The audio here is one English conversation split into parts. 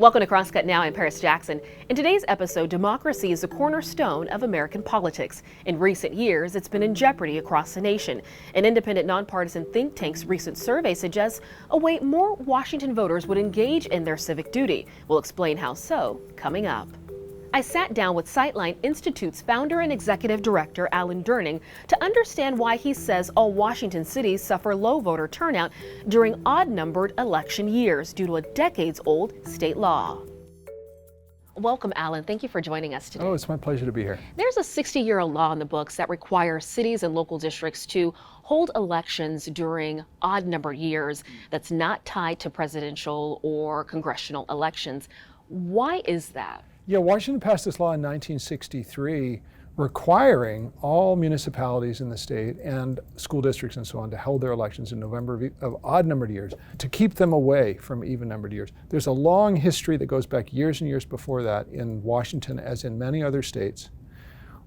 Welcome to Crosscut Now. I'm Paris Jackson. In today's episode, democracy is a cornerstone of American politics. In recent years, it's been in jeopardy across the nation. An independent, nonpartisan think tank's recent survey suggests a way more Washington voters would engage in their civic duty. We'll explain how so coming up. I sat down with Sightline Institute's founder and executive director, Alan Durning, to understand why he says all Washington cities suffer low voter turnout during odd-numbered election years due to a decades-old state law. Welcome, Alan. Thank you for joining us today. Oh, it's my pleasure to be here. There's a 60-year-old law in the books that requires cities and local districts to hold elections during odd-numbered years that's not tied to presidential or congressional elections. Why is that? Yeah, Washington passed this law in 1963 requiring all municipalities in the state and school districts and so on to hold their elections in November of odd-numbered years to keep them away from even-numbered years. There's a long history that goes back years and years before that in Washington, as in many other states,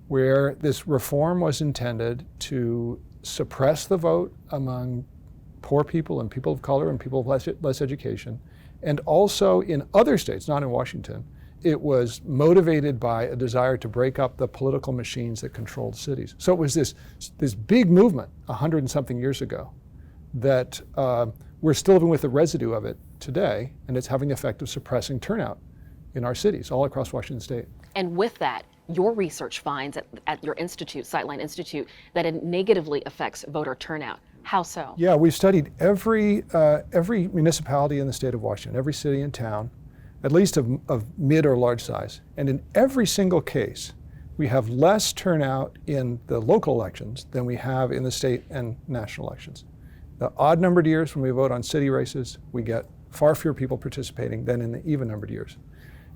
where this reform was intended to suppress the vote among poor people and people of color and people of less education. And also in other states, not in Washington, it was motivated by a desire to break up the political machines that controlled cities. So it was this big movement 100 and something years ago that we're still living with the residue of it today, and it's having the effect of suppressing turnout in our cities all across Washington state. And with that, your research finds at your institute, Sightline Institute, that it negatively affects voter turnout. How so? Yeah, we've studied every municipality in the state of Washington, every city and town, at least of mid or large size. And in every single case, we have less turnout in the local elections than we have in the state and national elections. The odd-numbered years, when we vote on city races, we get far fewer people participating than in the even-numbered years.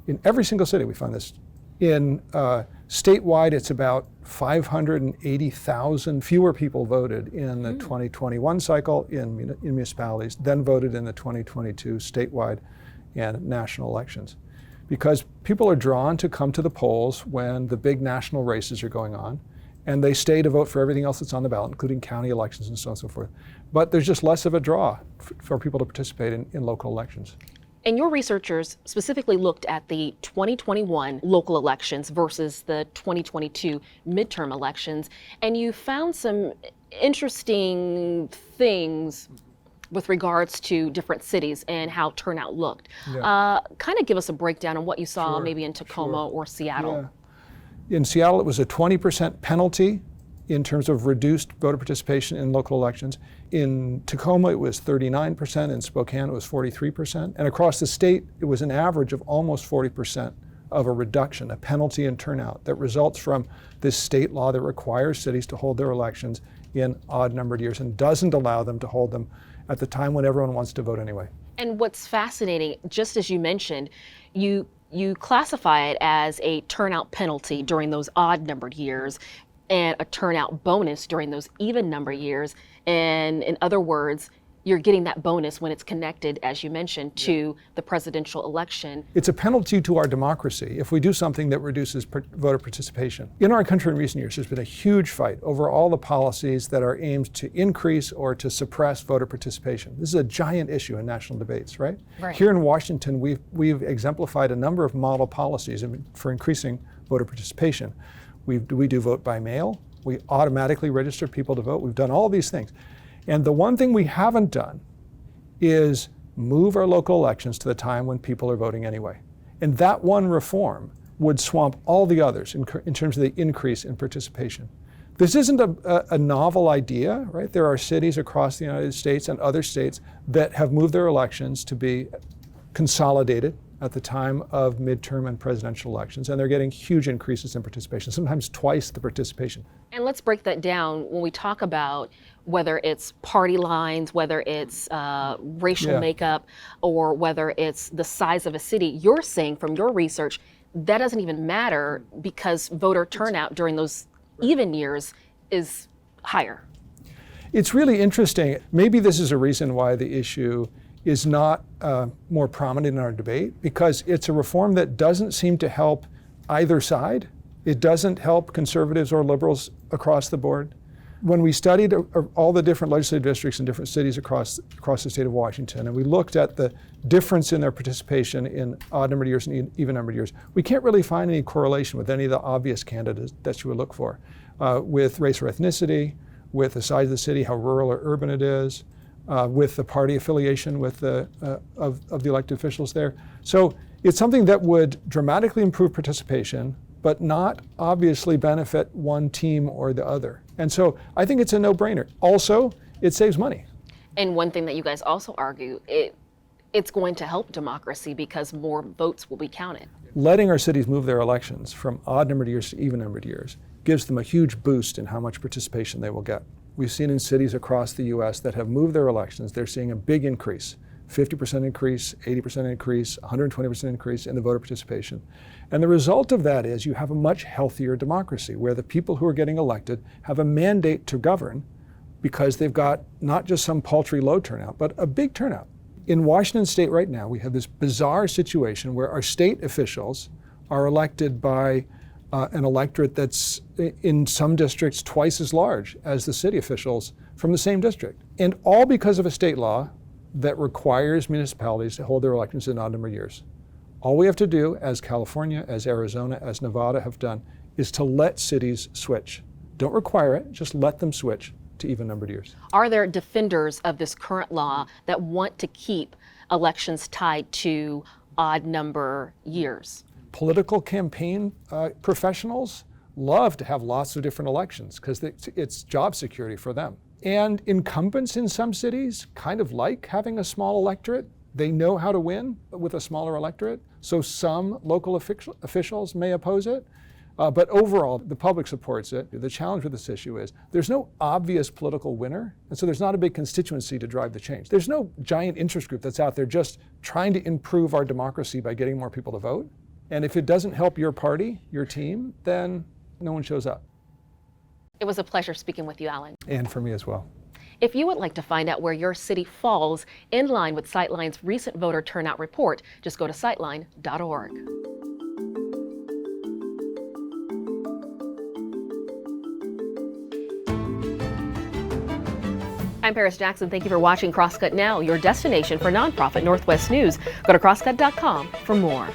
In every single city, we find this. In statewide, it's about 580,000 fewer people voted in the 2021 cycle in municipalities than voted in the 2022 statewide and national elections, because people are drawn to come to the polls when the big national races are going on, and they stay to vote for everything else that's on the ballot, including county elections and so on and so forth. But there's just less of a draw for people to participate in local elections. And your researchers specifically looked at the 2021 local elections versus the 2022 midterm elections, and you found some interesting things with regards to different cities and how turnout looked. Yeah. Kind of give us a breakdown on what you saw maybe in Tacoma or Seattle. Yeah. In Seattle, it was a 20% penalty in terms of reduced voter participation in local elections. In Tacoma, it was 39%. In Spokane, it was 43%. And across the state, it was an average of almost 40% of a reduction, a penalty in turnout that results from this state law that requires cities to hold their elections in odd-numbered years and doesn't allow them to hold them at the time when everyone wants to vote anyway. And what's fascinating, just as you mentioned, you classify it as a turnout penalty during those odd-numbered years and a turnout bonus during those even-numbered years. And in other words, you're getting that bonus when it's connected, as you mentioned, to the presidential election. It's a penalty to our democracy if we do something that reduces voter participation. In our country in recent years, there's been a huge fight over all the policies that are aimed to increase or to suppress voter participation. This is a giant issue in national debates, right? Here in Washington, we've exemplified a number of model policies for increasing voter participation. We do vote by mail. We automatically register people to vote. We've done all these things. And the one thing we haven't done is move our local elections to the time when people are voting anyway. And that one reform would swamp all the others in terms of the increase in participation. This isn't a novel idea, right? There are cities across the United States and other states that have moved their elections to be consolidated at the time of midterm and presidential elections, and they're getting huge increases in participation, sometimes twice the participation. And let's break that down when we talk about whether it's party lines, whether it's racial makeup, or whether it's the size of a city. You're saying from your research, that doesn't even matter because voter turnout during those even years is higher. It's really interesting. Maybe this is a reason why the issue is not more prominent in our debate, because it's a reform that doesn't seem to help either side. It doesn't help conservatives or liberals across the board. When we studied all the different legislative districts in different cities across the state of Washington, and we looked at the difference in their participation in odd-numbered years and even-numbered years, we can't really find any correlation with any of the obvious candidates that you would look for, with race or ethnicity, with the size of the city, how rural or urban it is, with the party affiliation with of the elected officials there. So it's something that would dramatically improve participation, but not obviously benefit one team or the other. And so I think it's a no-brainer. Also, it saves money. And one thing that you guys also argue, it's going to help democracy because more votes will be counted. Letting our cities move their elections from odd-numbered years to even-numbered years gives them a huge boost in how much participation they will get. We've seen in cities across the US that have moved their elections, they're seeing a big increase. 50% increase, 80% increase, 120% increase in the voter participation. And the result of that is you have a much healthier democracy where the people who are getting elected have a mandate to govern because they've got not just some paltry low turnout, but a big turnout. In Washington state right now, we have this bizarre situation where our state officials are elected by an electorate that's in some districts twice as large as the city officials from the same district. And all because of a state law that requires municipalities to hold their elections in odd-numbered years. All we have to do, as California, as Arizona, as Nevada have done, is to let cities switch. Don't require it, just let them switch to even-numbered years. Are there defenders of this current law that want to keep elections tied to odd number years? Political campaign professionals love to have lots of different elections because it's job security for them. And incumbents in some cities kind of like having a small electorate. They know how to win with a smaller electorate. So some local officials may oppose it. But overall, the public supports it. The challenge with this issue is there's no obvious political winner. And so there's not a big constituency to drive the change. There's no giant interest group that's out there just trying to improve our democracy by getting more people to vote. And if it doesn't help your party, your team, then no one shows up. It was a pleasure speaking with you, Alan. And for me as well. If you would like to find out where your city falls in line with Sightline's recent voter turnout report, just go to sightline.org. I'm Paris Jackson. Thank you for watching Crosscut Now, your destination for nonprofit Northwest news. Go to crosscut.com for more.